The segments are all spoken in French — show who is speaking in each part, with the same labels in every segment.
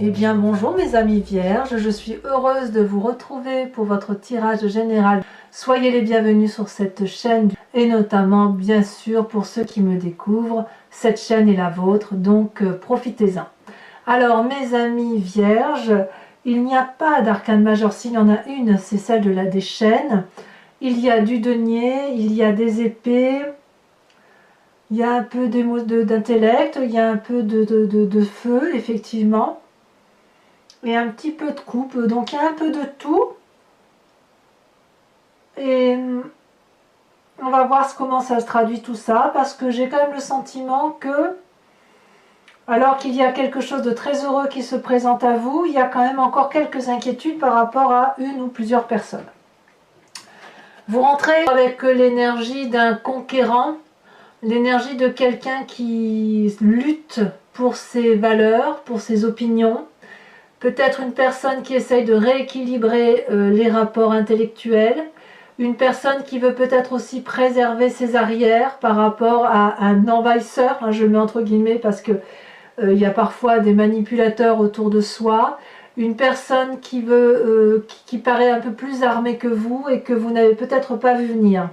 Speaker 1: Eh bien bonjour mes amis vierges, je suis heureuse de vous retrouver pour votre tirage général. Soyez les bienvenus sur cette chaîne et notamment bien sûr pour ceux qui me découvrent, cette chaîne est la vôtre, donc profitez-en. Alors mes amis vierges, il n'y a pas d'arcane majeure, s'il y en a une, c'est celle de des chaînes. Il y a du denier, il y a des épées, il y a un peu d'intellect, il y a un peu de feu effectivement. Et un petit peu de coupe, donc il y a un peu de tout. Et on va voir comment ça se traduit tout ça, parce que j'ai quand même le sentiment que, alors qu'il y a quelque chose de très heureux qui se présente à vous, il y a quand même encore quelques inquiétudes par rapport à une ou plusieurs personnes. Vous rentrez avec l'énergie d'un conquérant, l'énergie de quelqu'un qui lutte pour ses valeurs, pour ses opinions. Peut-être une personne qui essaye de rééquilibrer les rapports intellectuels, une personne qui veut peut-être aussi préserver ses arrières par rapport à un envahisseur, hein, je le mets entre guillemets parce que il y a parfois des manipulateurs autour de soi, une personne qui veut, qui paraît un peu plus armée que vous et que vous n'avez peut-être pas vu venir.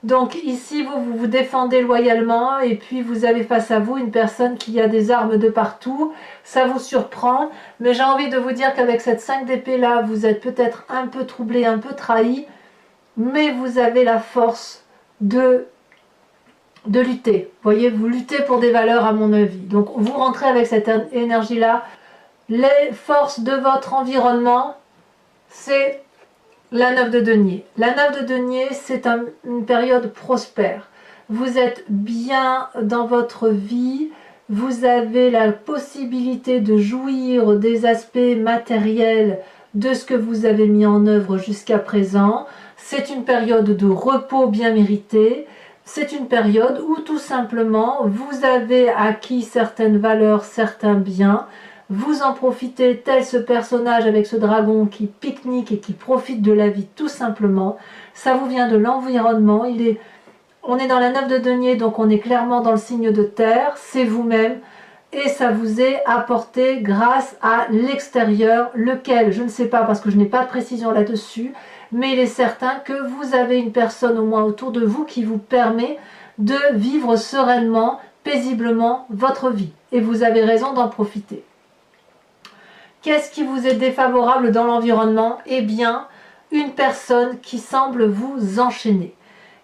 Speaker 1: Donc ici, vous vous défendez loyalement et puis vous avez face à vous une personne qui a des armes de partout. Ça vous surprend, mais j'ai envie de vous dire qu'avec cette 5 d'épée là, vous êtes peut-être un peu troublé, un peu trahi, mais vous avez la force de lutter. Vous voyez, vous luttez pour des valeurs à mon avis. Donc vous rentrez avec cette énergie là. Les forces de votre environnement, c'est la 9 de denier. La 9 de denier, c'est une période prospère. Vous êtes bien dans votre vie, vous avez la possibilité de jouir des aspects matériels de ce que vous avez mis en œuvre jusqu'à présent. C'est une période de repos bien mérité. C'est une période où tout simplement vous avez acquis certaines valeurs, certains biens. Vous en profitez tel ce personnage avec ce dragon qui pique-nique et qui profite de la vie tout simplement. Ça vous vient de l'environnement. On est dans la 9 de denier, donc on est clairement dans le signe de terre. C'est vous-même et ça vous est apporté grâce à l'extérieur, lequel, je ne sais pas parce que je n'ai pas de précision là-dessus, mais il est certain que vous avez une personne au moins autour de vous qui vous permet de vivre sereinement, paisiblement votre vie. Et vous avez raison d'en profiter. Qu'est-ce qui vous est défavorable dans l'environnement? Eh bien, une personne qui semble vous enchaîner.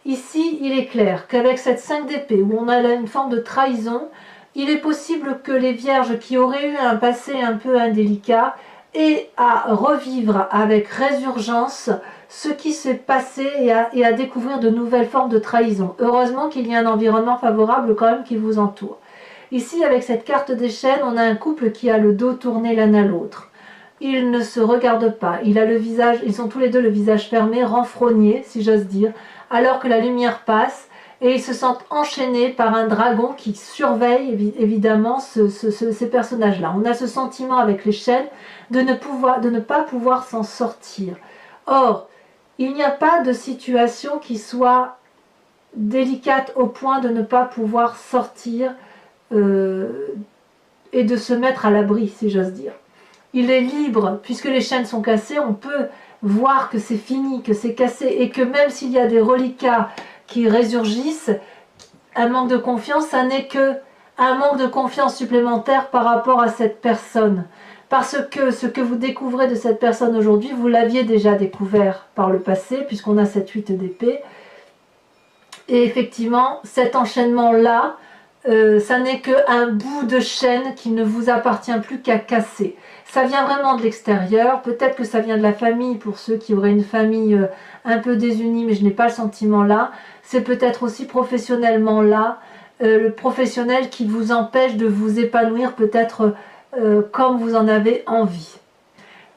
Speaker 1: Ici, il est clair qu'avec cette 5 d'épée, où on a là une forme de trahison, il est possible que les vierges qui auraient eu un passé un peu indélicat aient à revivre avec résurgence ce qui s'est passé et à découvrir de nouvelles formes de trahison. Heureusement qu'il y a un environnement favorable quand même qui vous entoure. Ici, avec cette carte des chaînes, on a un couple qui a le dos tourné l'un à l'autre. Ils ne se regardent pas. Ils sont tous les deux le visage fermé, renfrognés, si j'ose dire, alors que la lumière passe et ils se sentent enchaînés par un dragon qui surveille évidemment ces personnages-là. On a ce sentiment avec les chaînes de ne pas pouvoir s'en sortir. Or, il n'y a pas de situation qui soit délicate au point de ne pas pouvoir sortir et de se mettre à l'abri, si j'ose dire. Il est libre, puisque les chaînes sont cassées, on peut voir que c'est fini, que c'est cassé, et que même s'il y a des reliquats qui résurgissent, un manque de confiance, ça n'est que un manque de confiance supplémentaire par rapport à cette personne. Parce que ce que vous découvrez de cette personne aujourd'hui, vous l'aviez déjà découvert par le passé, puisqu'on a cette 8 d'épée. Et effectivement, cet enchaînement-là, ça n'est qu'un bout de chaîne qui ne vous appartient plus qu'à casser. Ça vient vraiment de l'extérieur, peut-être que ça vient de la famille pour ceux qui auraient une famille un peu désunie, mais je n'ai pas le sentiment là. C'est peut-être aussi professionnellement là, le professionnel qui vous empêche de vous épanouir peut-être comme vous en avez envie.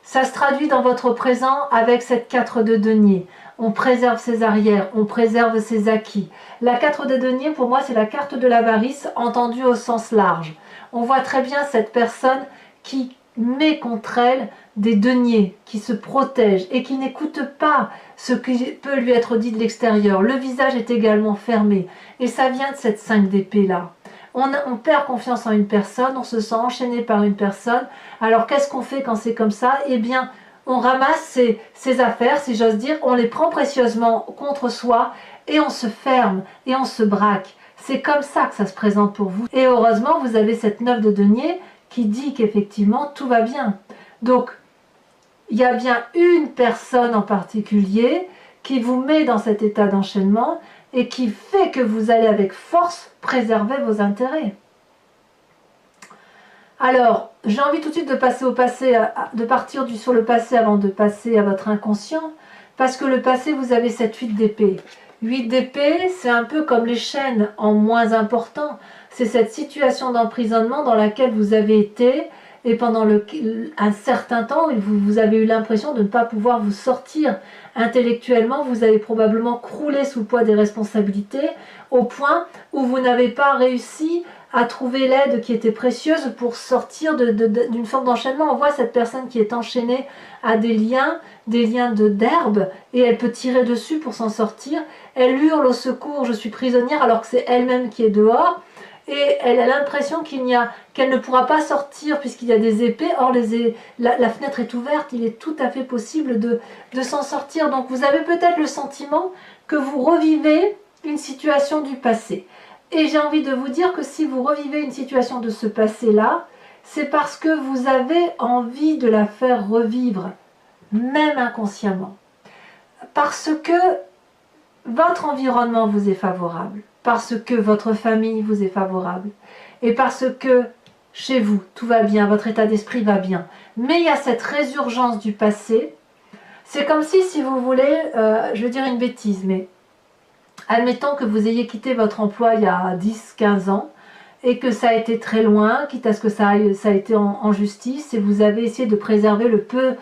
Speaker 1: Ça se traduit dans votre présent avec cette 4 de denier. On préserve ses arrières, on préserve ses acquis. La 4 de denier, pour moi, c'est la carte de l'avarice, entendue au sens large. On voit très bien cette personne qui met contre elle des deniers, qui se protège et qui n'écoute pas ce qui peut lui être dit de l'extérieur. Le visage est également fermé et ça vient de cette 5 d'épée là. On perd confiance en une personne, on se sent enchaîné par une personne. Alors qu'est-ce qu'on fait quand c'est comme ça? Eh bien, on ramasse ses affaires, si j'ose dire, on les prend précieusement contre soi et on se ferme et on se braque. C'est comme ça que ça se présente pour vous. Et heureusement, vous avez cette 9 de denier qui dit qu'effectivement, tout va bien. Donc, il y a bien une personne en particulier qui vous met dans cet état d'enchaînement et qui fait que vous allez avec force préserver vos intérêts. Alors, j'ai envie tout de suite de passer au passé, de partir sur le passé avant de passer à votre inconscient, parce que le passé, vous avez cette 8 d'épée. 8 d'épée, c'est un peu comme les chaînes en moins important. C'est cette situation d'emprisonnement dans laquelle vous avez été et pendant un certain temps, vous avez eu l'impression de ne pas pouvoir vous sortir. Intellectuellement, vous avez probablement croulé sous le poids des responsabilités au point où vous n'avez pas réussi à trouver l'aide qui était précieuse pour sortir d'une forme d'enchaînement. On voit cette personne qui est enchaînée à des liens d'herbe, et elle peut tirer dessus pour s'en sortir. Elle hurle au secours, je suis prisonnière, alors que c'est elle-même qui est dehors. Et elle a l'impression qu'elle ne pourra pas sortir puisqu'il y a des épées. Or, la fenêtre est ouverte, il est tout à fait possible de s'en sortir. Donc, vous avez peut-être le sentiment que vous revivez une situation du passé. Et j'ai envie de vous dire que si vous revivez une situation de ce passé-là, c'est parce que vous avez envie de la faire revivre, même inconsciemment. Parce que votre environnement vous est favorable, parce que votre famille vous est favorable, et parce que chez vous, tout va bien, votre état d'esprit va bien. Mais il y a cette résurgence du passé. C'est comme si vous voulez, je vais dire une bêtise, mais admettons que vous ayez quitté votre emploi il y a 10-15 ans, et que ça a été très loin, quitte à ce que ça a été en justice, et vous avez essayé de préserver le peu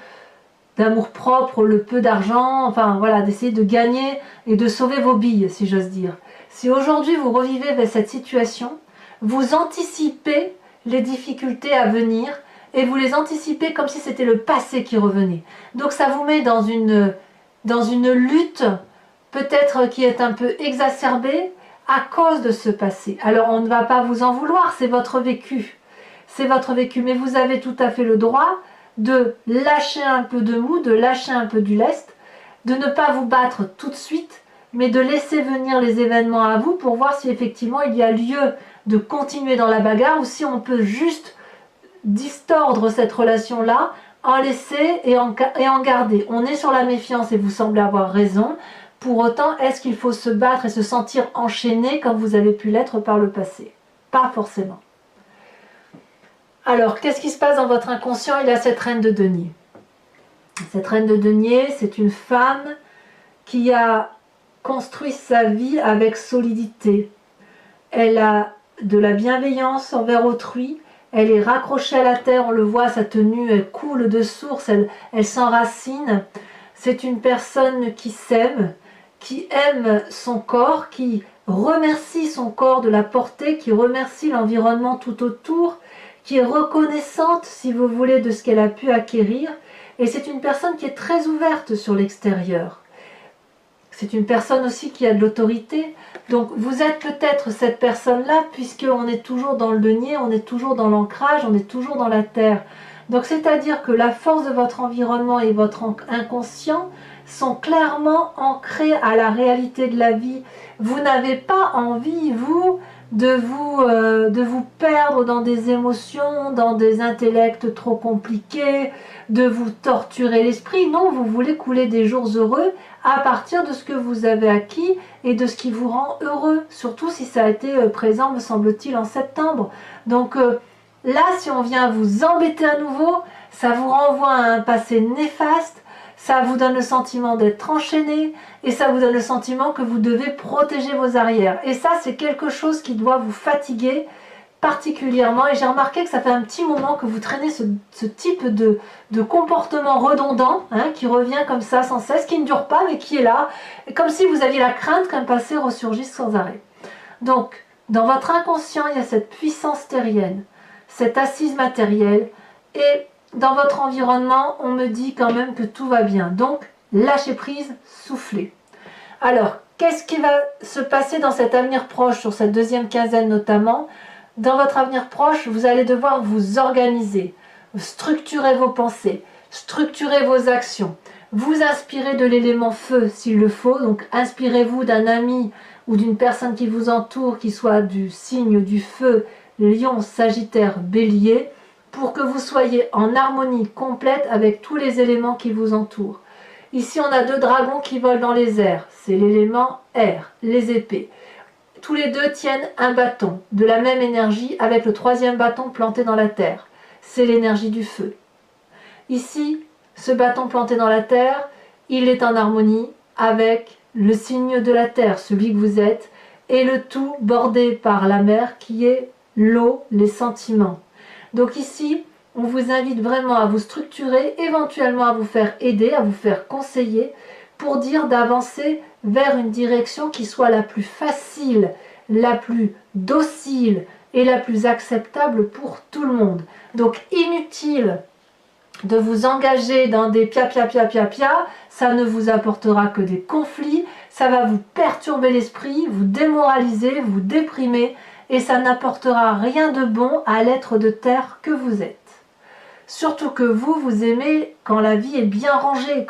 Speaker 1: d'amour-propre, le peu d'argent, enfin voilà, d'essayer de gagner et de sauver vos billes, si j'ose dire. Si aujourd'hui vous revivez cette situation, vous anticipez les difficultés à venir et vous les anticipez comme si c'était le passé qui revenait. Donc ça vous met dans une lutte peut-être qui est un peu exacerbée à cause de ce passé. Alors on ne va pas vous en vouloir, c'est votre vécu. C'est votre vécu, mais vous avez tout à fait le droit de lâcher un peu de mou, de lâcher un peu du lest, de ne pas vous battre tout de suite, mais de laisser venir les événements à vous pour voir si effectivement il y a lieu de continuer dans la bagarre ou si on peut juste distordre cette relation-là, en laisser et en garder. On est sur la méfiance et vous semblez avoir raison. Pour autant, est-ce qu'il faut se battre et se sentir enchaîné comme vous avez pu l'être par le passé? Pas forcément. Alors, qu'est-ce qui se passe dans votre inconscient? Il y a cette reine de denier. Cette reine de denier, c'est une femme qui a construit sa vie avec solidité. Elle a de la bienveillance envers autrui. Elle est raccrochée à la terre, on le voit, sa tenue, elle coule de source, elle s'enracine. C'est une personne qui s'aime, qui aime son corps, qui remercie son corps de la portée, qui remercie l'environnement tout autour, qui est reconnaissante, si vous voulez, de ce qu'elle a pu acquérir. Et c'est une personne qui est très ouverte sur l'extérieur. C'est une personne aussi qui a de l'autorité. Donc vous êtes peut-être cette personne-là, puisqu'on est toujours dans le denier, on est toujours dans l'ancrage, on est toujours dans la terre. Donc c'est-à-dire que la force de votre environnement et votre inconscient sont clairement ancrés à la réalité de la vie. Vous n'avez pas envie, vous, de vous perdre dans des émotions, dans des intellects trop compliqués, de vous torturer l'esprit. Non, vous voulez couler des jours heureux à partir de ce que vous avez acquis et de ce qui vous rend heureux, surtout si ça a été présent, me semble-t-il, en septembre. Donc là, si on vient vous embêter à nouveau, ça vous renvoie à un passé néfaste, ça vous donne le sentiment d'être enchaîné et ça vous donne le sentiment que vous devez protéger vos arrières. Et ça, c'est quelque chose qui doit vous fatiguer particulièrement. Et j'ai remarqué que ça fait un petit moment que vous traînez ce type de comportement redondant, hein, qui revient comme ça sans cesse, qui ne dure pas mais qui est là, et comme si vous aviez la crainte qu'un passé ressurgisse sans arrêt. Donc, dans votre inconscient, il y a cette puissance terrienne, cette assise matérielle, et dans votre environnement, on me dit quand même que tout va bien. Donc, lâchez prise, soufflez. Alors, qu'est-ce qui va se passer dans cet avenir proche, sur cette deuxième quinzaine notamment? dans votre avenir proche, vous allez devoir vous organiser, structurer vos pensées, structurer vos actions, vous inspirez de l'élément feu s'il le faut, donc inspirez-vous d'un ami ou d'une personne qui vous entoure qui soit du signe du feu, Lion, Sagittaire, Bélier, pour que vous soyez en harmonie complète avec tous les éléments qui vous entourent. Ici, on a deux dragons qui volent dans les airs, c'est l'élément air, les épées. Tous les deux tiennent un bâton de la même énergie avec le troisième bâton planté dans la terre. C'est l'énergie du feu. Ici, ce bâton planté dans la terre, il est en harmonie avec le signe de la terre, celui que vous êtes, et le tout bordé par la mer qui est l'eau, les sentiments. Donc ici, on vous invite vraiment à vous structurer, éventuellement à vous faire aider, à vous faire conseiller, pour dire d'avancer vers une direction qui soit la plus facile, la plus docile et la plus acceptable pour tout le monde. Donc inutile de vous engager dans des pia, ça ne vous apportera que des conflits, ça va vous perturber l'esprit, vous démoraliser, vous déprimer, et ça n'apportera rien de bon à l'être de terre que vous êtes. Surtout que vous aimez quand la vie est bien rangée,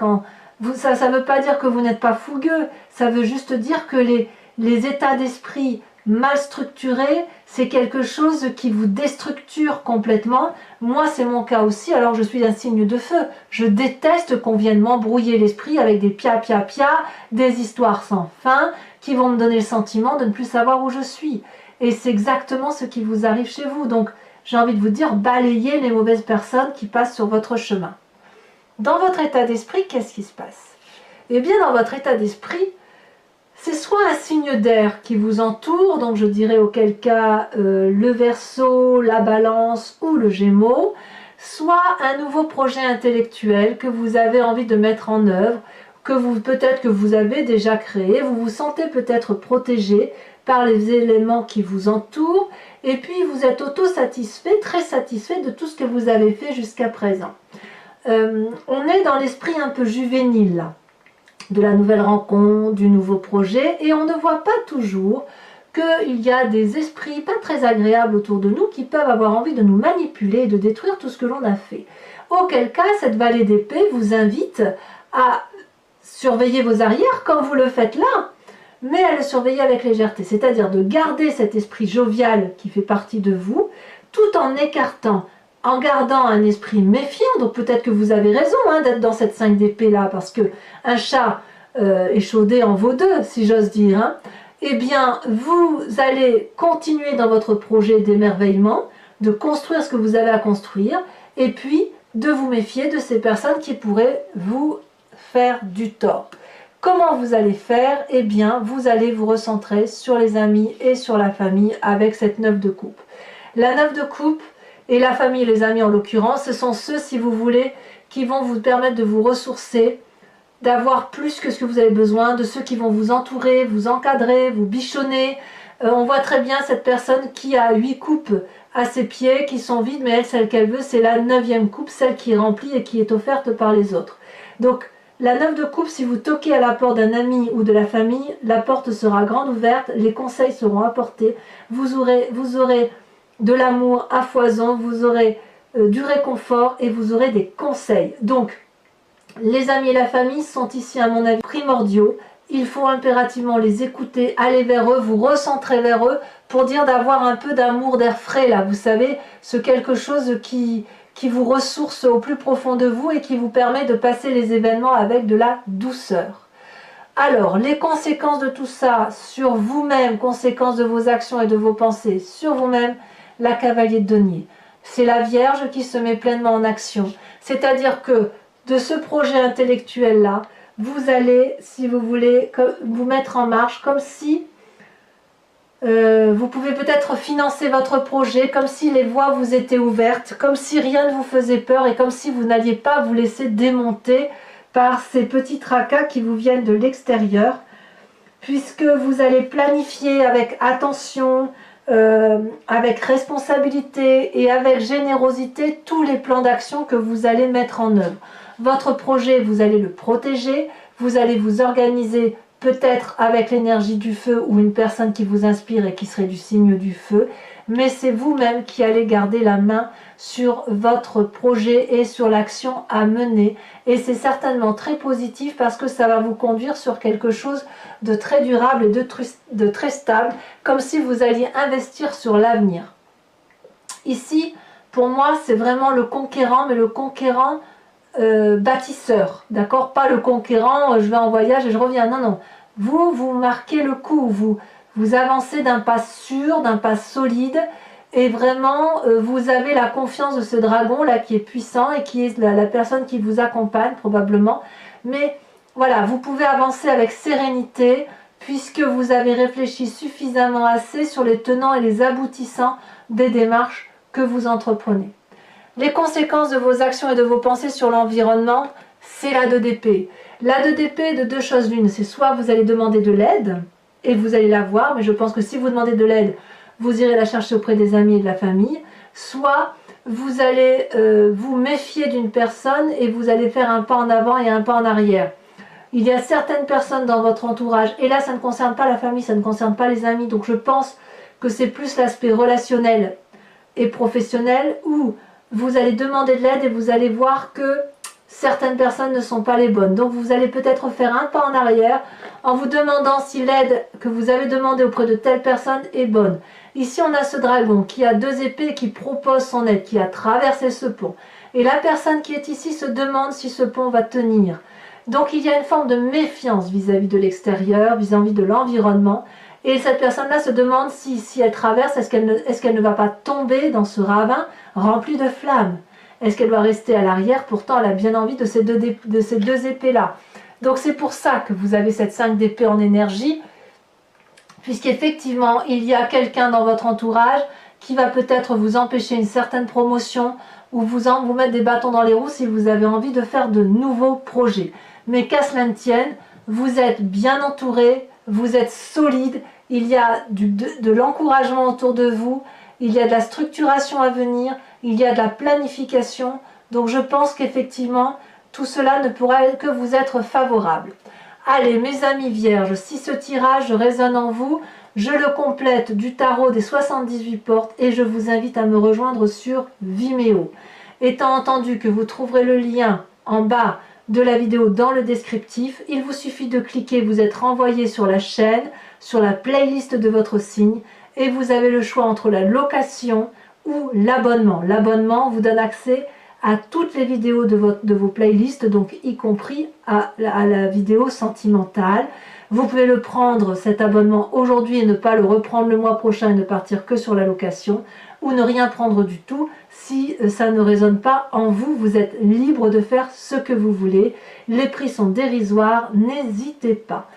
Speaker 1: ça ne veut pas dire que vous n'êtes pas fougueux, ça veut juste dire que les états d'esprit mal structurés, c'est quelque chose qui vous déstructure complètement. Moi, c'est mon cas aussi, alors je suis un signe de feu. Je déteste qu'on vienne m'embrouiller l'esprit avec des pia, des histoires sans fin, qui vont me donner le sentiment de ne plus savoir où je suis. Et c'est exactement ce qui vous arrive chez vous. Donc, j'ai envie de vous dire, balayez les mauvaises personnes qui passent sur votre chemin. Dans votre état d'esprit, qu'est-ce qui se passe? Eh bien, dans votre état d'esprit, c'est soit un signe d'air qui vous entoure, donc je dirais auquel cas le Verseau, la Balance ou le Gémeaux, soit un nouveau projet intellectuel que vous avez envie de mettre en œuvre, peut-être que vous avez déjà créé, vous vous sentez peut-être protégé par les éléments qui vous entourent, et puis vous êtes auto-satisfait, très satisfait de tout ce que vous avez fait jusqu'à présent. On est dans l'esprit un peu juvénile là, de la nouvelle rencontre, du nouveau projet, et on ne voit pas toujours qu'il y a des esprits pas très agréables autour de nous qui peuvent avoir envie de nous manipuler et de détruire tout ce que l'on a fait. Auquel cas, cette vallée d'épée vous invite à surveiller vos arrières comme vous le faites là, mais à le surveiller avec légèreté, c'est-à-dire de garder cet esprit jovial qui fait partie de vous, tout en écartant, en gardant un esprit méfiant. Donc peut-être que vous avez raison d'être dans cette 5 d'épée là, parce que un chat échaudé en vaut deux, si j'ose dire. Eh bien, vous allez continuer dans votre projet d'émerveillement, de construire ce que vous avez à construire, et puis de vous méfier de ces personnes qui pourraient vous faire du tort. Comment vous allez faire? Eh bien, vous allez vous recentrer sur les amis et sur la famille avec cette 9 de coupe. La 9 de coupe et la famille, les amis en l'occurrence, ce sont ceux, si vous voulez, qui vont vous permettre de vous ressourcer, d'avoir plus que ce que vous avez besoin, de ceux qui vont vous entourer, vous encadrer, vous bichonner. On voit très bien cette personne qui a 8 coupes à ses pieds, qui sont vides, mais elle, celle qu'elle veut, c'est la 9e coupe, celle qui est remplie et qui est offerte par les autres. Donc, la 9 de coupe, si vous toquez à la porte d'un ami ou de la famille, la porte sera grande ouverte, les conseils seront apportés, vous aurez de l'amour à foison, vous aurez du réconfort et vous aurez des conseils. Donc, les amis et la famille sont ici, à mon avis, primordiaux. Il faut impérativement les écouter, aller vers eux, vous recentrer vers eux pour dire d'avoir un peu d'amour, d'air frais là, vous savez, ce quelque chose qui vous ressource au plus profond de vous et qui vous permet de passer les événements avec de la douceur. Alors, les conséquences de tout ça sur vous-même, conséquences de vos actions et de vos pensées sur vous-même, la cavalier de denier. C'est la Vierge qui se met pleinement en action. C'est-à-dire que de ce projet intellectuel-là, vous allez, si vous voulez, vous mettre en marche comme si vous pouvez peut-être financer votre projet, comme si les voies vous étaient ouvertes, comme si rien ne vous faisait peur et comme si vous n'alliez pas vous laisser démonter par ces petits tracas qui vous viennent de l'extérieur, puisque vous allez planifier avec attention, avec responsabilité et avec générosité tous les plans d'action que vous allez mettre en œuvre. Votre projet, vous allez le protéger, vous allez vous organiser peut-être avec l'énergie du feu ou une personne qui vous inspire et qui serait du signe du feu, mais c'est vous-même qui allez garder la main sur votre projet et sur l'action à mener. Et c'est certainement très positif parce que ça va vous conduire sur quelque chose de très durable et de très stable, comme si vous alliez investir sur l'avenir. Ici, pour moi, c'est vraiment le conquérant, mais le conquérant bâtisseur, d'accord? Pas le conquérant, je vais en voyage et je reviens. Non, non. Vous marquez le coup, vous avancez d'un pas sûr, d'un pas solide, et vraiment, vous avez la confiance de ce dragon là qui est puissant et qui est la personne qui vous accompagne probablement. Mais voilà, vous pouvez avancer avec sérénité puisque vous avez réfléchi suffisamment assez sur les tenants et les aboutissants des démarches que vous entreprenez. Les conséquences de vos actions et de vos pensées sur l'environnement, c'est la 2 d'épée. La 2 d'épée est de deux choses l'une, c'est soit vous allez demander de l'aide, et vous allez la voir, mais je pense que si vous demandez de l'aide, vous irez la chercher auprès des amis et de la famille, soit vous allez vous méfier d'une personne et vous allez faire un pas en avant et un pas en arrière. Il y a certaines personnes dans votre entourage, et là ça ne concerne pas la famille, ça ne concerne pas les amis, donc je pense que c'est plus l'aspect relationnel et professionnel où vous allez demander de l'aide et vous allez voir que certaines personnes ne sont pas les bonnes. Donc vous allez peut-être faire un pas en arrière en vous demandant si l'aide que vous avez demandée auprès de telle personne est bonne. Ici on a ce dragon qui a 2 épées et qui propose son aide, qui a traversé ce pont. Et la personne qui est ici se demande si ce pont va tenir. Donc il y a une forme de méfiance vis-à-vis de l'extérieur, vis-à-vis de l'environnement. Et cette personne-là se demande si elle traverse, est-ce qu'elle ne va pas tomber dans ce ravin rempli de flammes? Est-ce qu'elle doit rester à l'arrière? Pourtant, elle a bien envie de ces deux épées-là. Donc c'est pour ça que vous avez cette 5 d'épée en énergie, puisqu'effectivement, il y a quelqu'un dans votre entourage qui va peut-être vous empêcher une certaine promotion ou vous mettre des bâtons dans les roues si vous avez envie de faire de nouveaux projets. Mais qu'à cela ne tienne, vous êtes bien entouré, vous êtes solide, il y a de l'encouragement autour de vous, il y a de la structuration à venir, il y a de la planification. Donc je pense qu'effectivement, tout cela ne pourra que vous être favorable. Allez, mes amis vierges, si ce tirage résonne en vous, je le complète du tarot des 78 portes et je vous invite à me rejoindre sur Vimeo. Étant entendu que vous trouverez le lien en bas de la vidéo dans le descriptif, il vous suffit de cliquer, vous êtes renvoyé sur la chaîne, sur la playlist de votre signe et vous avez le choix entre la location ou l'abonnement. L'abonnement vous donne accès à toutes les vidéos de vos playlists, donc y compris à la vidéo sentimentale. Vous pouvez le prendre, cet abonnement, aujourd'hui et ne pas le reprendre le mois prochain et ne partir que sur la location, ou ne rien prendre du tout. Si ça ne résonne pas en vous, vous êtes libre de faire ce que vous voulez. Les prix sont dérisoires, n'hésitez pas.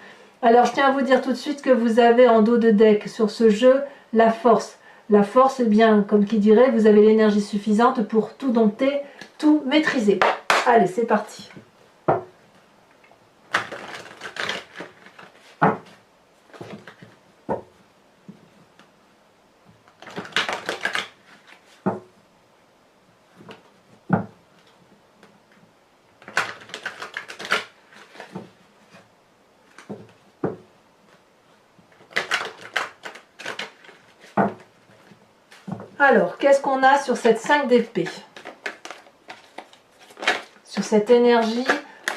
Speaker 1: Alors je tiens à vous dire tout de suite que vous avez en dos de deck sur ce jeu la force. La force, eh bien, comme qui dirait, vous avez l'énergie suffisante pour tout dompter, tout maîtriser. Allez, c'est parti. Alors, qu'est-ce qu'on a sur cette 5 d'épée? Sur cette énergie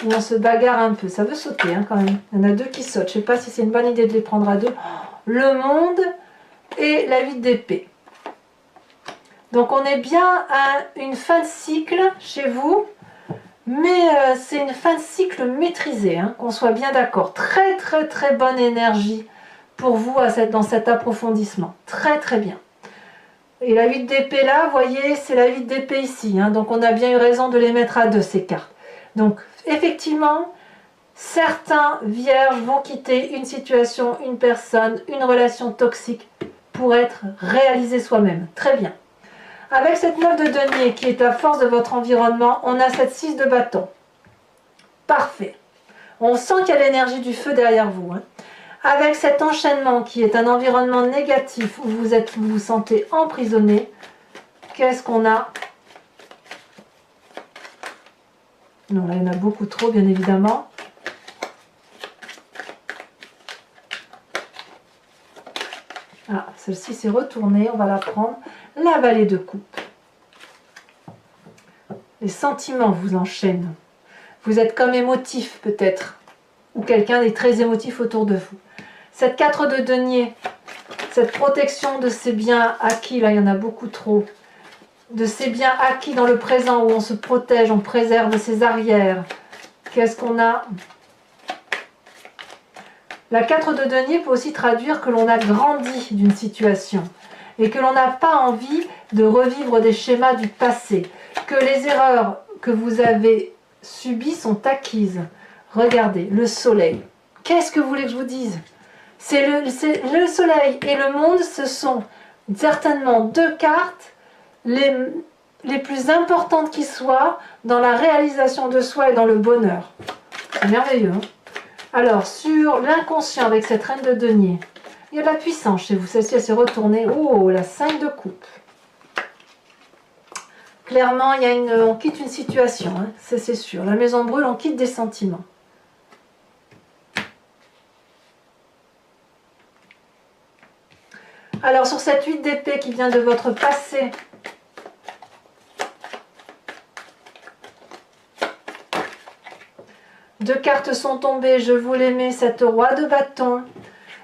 Speaker 1: où on se bagarre un peu. Ça veut sauter hein, quand même. Il y en a 2 qui sautent. Je ne sais pas si c'est une bonne idée de les prendre à 2. Le monde et la 8 d'épée. Donc on est bien à une fin de cycle chez vous. Mais c'est une fin de cycle maîtrisée. Hein, qu'on soit bien d'accord. Très très très bonne énergie pour vous dans cet approfondissement. Très très bien. Et la 8 d'épée là, vous voyez, c'est la 8 d'épée ici. Hein, donc on a bien eu raison de les mettre à 2 ces cartes. Donc effectivement, certains vierges vont quitter une situation, une personne, une relation toxique pour être réalisé soi-même. Très bien. Avec cette 9 de denier qui est à force de votre environnement, on a cette 6 de bâton. Parfait. On sent qu'il y a l'énergie du feu derrière vous. Hein. Avec cet enchaînement qui est un environnement négatif où vous vous sentez emprisonné, qu'est-ce qu'on a? Non, là il y en a beaucoup trop bien évidemment. Ah, Celle-ci s'est retournée, on va la prendre. La Vallée de coupe. Les sentiments vous enchaînent. Vous êtes comme émotif peut-être. Ou quelqu'un est très émotif autour de vous. Cette 4 de denier, cette protection de ces biens acquis, là il y en a beaucoup trop, de ces biens acquis dans le présent où on se protège, on préserve ses arrières. Qu'est-ce qu'on a? La 4 de denier peut aussi traduire que l'on a grandi d'une situation et que l'on n'a pas envie de revivre des schémas du passé, que les erreurs que vous avez subies sont acquises. Regardez, le soleil. Qu'est-ce que vous voulez que je vous dise? C'est le soleil et le monde, ce sont certainement deux cartes les plus importantes qui soient dans la réalisation de soi et dans le bonheur. C'est merveilleux, hein? Alors, sur l'inconscient avec cette reine de denier, il y a de la puissance chez vous. Celle-ci, elle s'est retournée. Oh, la 5 de coupe. Clairement, on quitte une situation, hein, c'est sûr. La maison brûle, on quitte des sentiments. Alors, sur cette 8 d'épée qui vient de votre passé, deux cartes sont tombées, je vous les mets, cette roi de bâton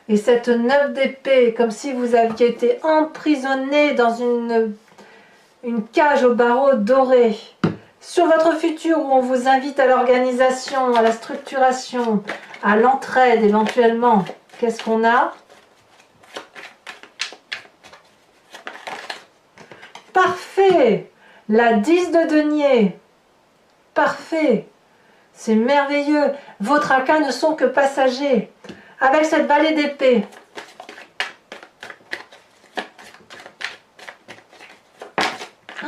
Speaker 1: et cette 9 d'épée, comme si vous aviez été emprisonné dans une cage au barreau doré. Sur votre futur où on vous invite à l'organisation, à la structuration, à l'entraide éventuellement, qu'est-ce qu'on a? Parfait! La 10 de denier. Parfait! C'est merveilleux. Vos tracas ne sont que passagers. Avec cette vallée d'épée. Oh,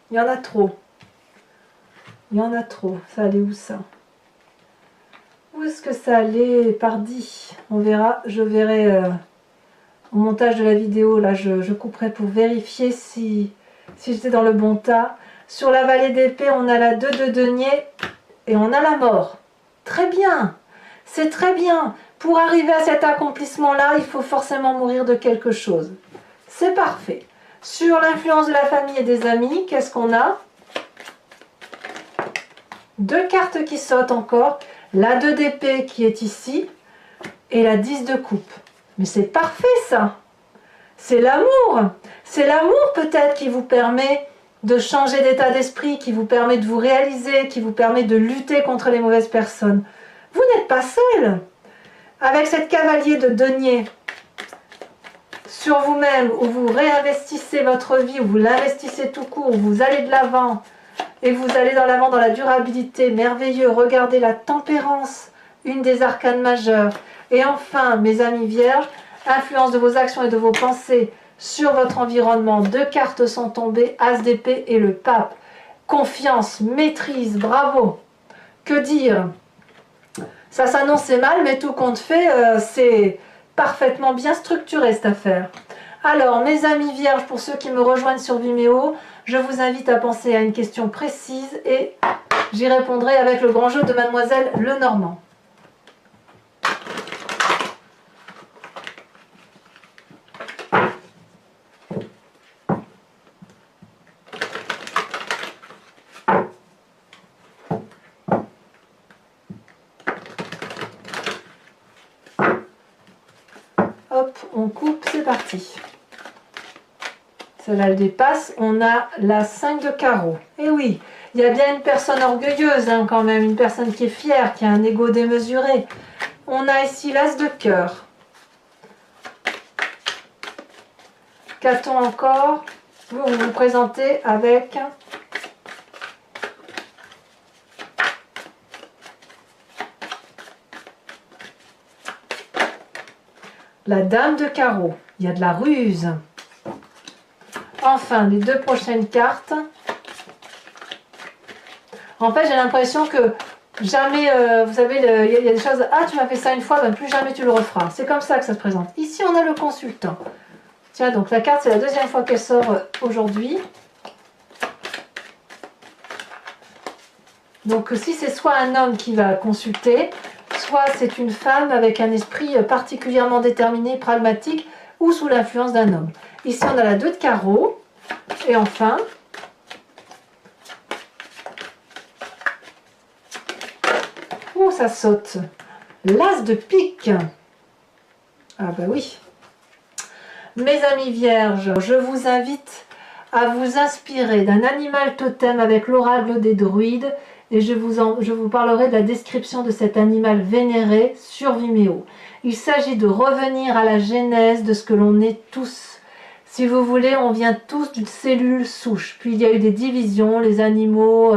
Speaker 1: il y en a trop. Il y en a trop. Ça allait où ça? Où est-ce que ça allait, pardi? On verra. Je verrai au montage de la vidéo. Là, je couperai pour vérifier si j'étais dans le bon tas. Sur la vallée d'épée, on a la 2 de denier et on a la mort. Très bien, c'est très bien. Pour arriver à cet accomplissement-là, il faut forcément mourir de quelque chose. C'est parfait. Sur l'influence de la famille et des amis, qu'est-ce qu'on a? Deux cartes qui sautent encore. La 2 d'épée qui est ici et la 10 de coupe. Mais c'est parfait ça. C'est l'amour. C'est l'amour peut-être qui vous permet de changer d'état d'esprit, qui vous permet de vous réaliser, qui vous permet de lutter contre les mauvaises personnes. Vous n'êtes pas seul. Avec cette cavalier de denier sur vous-même, où vous réinvestissez votre vie, où vous l'investissez tout court, où vous allez de l'avant, et vous allez dans l'avant dans la durabilité, merveilleux. Regardez la tempérance, une des arcanes majeures. Et enfin, mes amis vierges, influence de vos actions et de vos pensées sur votre environnement. Deux cartes sont tombées, As d'épée et le pape. Confiance, maîtrise, bravo. Que dire? Ça s'annonçait mal, mais tout compte fait, c'est parfaitement bien structuré cette affaire. Alors, mes amis vierges, pour ceux qui me rejoignent sur Vimeo, je vous invite à penser à une question précise et j'y répondrai avec le grand jeu de Mademoiselle Lenormand. Hop, on coupe, c'est parti. Celle-là, elle dépasse. On a la 5 de carreau. Et oui, il y a bien une personne orgueilleuse hein, quand même, une personne qui est fière, qui a un ego démesuré. On a ici l'As de cœur. Qu'a-t-on encore? Vous vous présentez avec la dame de carreau. Il y a de la ruse. Enfin, les deux prochaines cartes. En fait, j'ai l'impression que jamais, vous savez, il y a des choses, ah, tu m'as fait ça une fois, ben plus jamais tu le referas. C'est comme ça que ça se présente. Ici, on a le consultant. Tiens, donc la carte, c'est la deuxième fois qu'elle sort aujourd'hui. Donc, si c'est soit un homme qui va consulter, soit c'est une femme avec un esprit particulièrement déterminé, pragmatique, ou sous l'influence d'un homme. Ici, on a la 2 de carreau. Et enfin, oh, ça saute. L'as de pique. Ah bah oui. Mes amis vierges, je vous invite à vous inspirer d'un animal totem avec l'oracle des druides et je vous parlerai de la description de cet animal vénéré sur Vimeo. Il s'agit de revenir à la genèse de ce que l'on est tous. Si vous voulez, on vient tous d'une cellule souche. Puis il y a eu des divisions, les animaux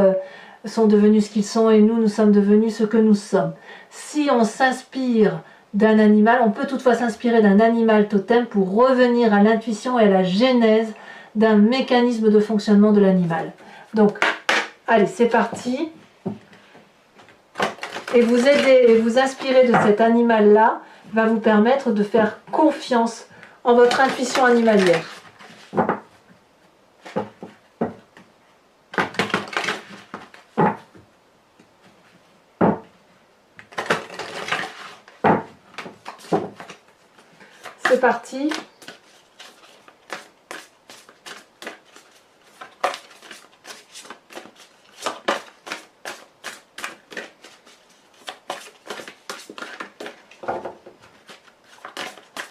Speaker 1: sont devenus ce qu'ils sont et nous sommes devenus ce que nous sommes. Si on s'inspire d'un animal, on peut toutefois s'inspirer d'un animal totem pour revenir à l'intuition et à la genèse d'un mécanisme de fonctionnement de l'animal. Donc, allez, c'est parti. Et vous aider et vous inspirer de cet animal-là va vous permettre de faire confiance en votre intuition animalière. C'est parti.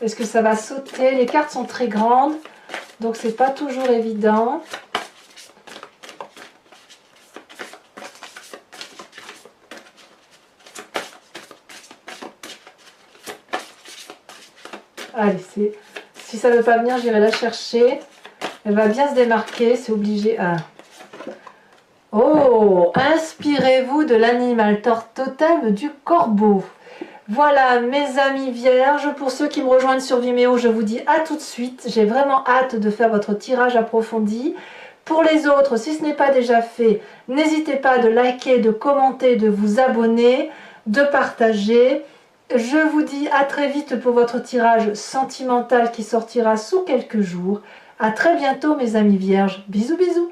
Speaker 1: Est-ce que ça va sauter? Les cartes sont très grandes, donc c'est pas toujours évident. Allez, si ça ne veut pas venir, j'irai la chercher. Elle va bien se démarquer, c'est obligé. Ah. Oh, inspirez-vous de l'animal totem du corbeau. Voilà mes amis vierges, pour ceux qui me rejoignent sur Vimeo, je vous dis à tout de suite. J'ai vraiment hâte de faire votre tirage approfondi. Pour les autres, si ce n'est pas déjà fait, n'hésitez pas de liker, de commenter, de vous abonner, de partager. Je vous dis à très vite pour votre tirage sentimental qui sortira sous quelques jours. À très bientôt mes amis vierges. Bisous bisous.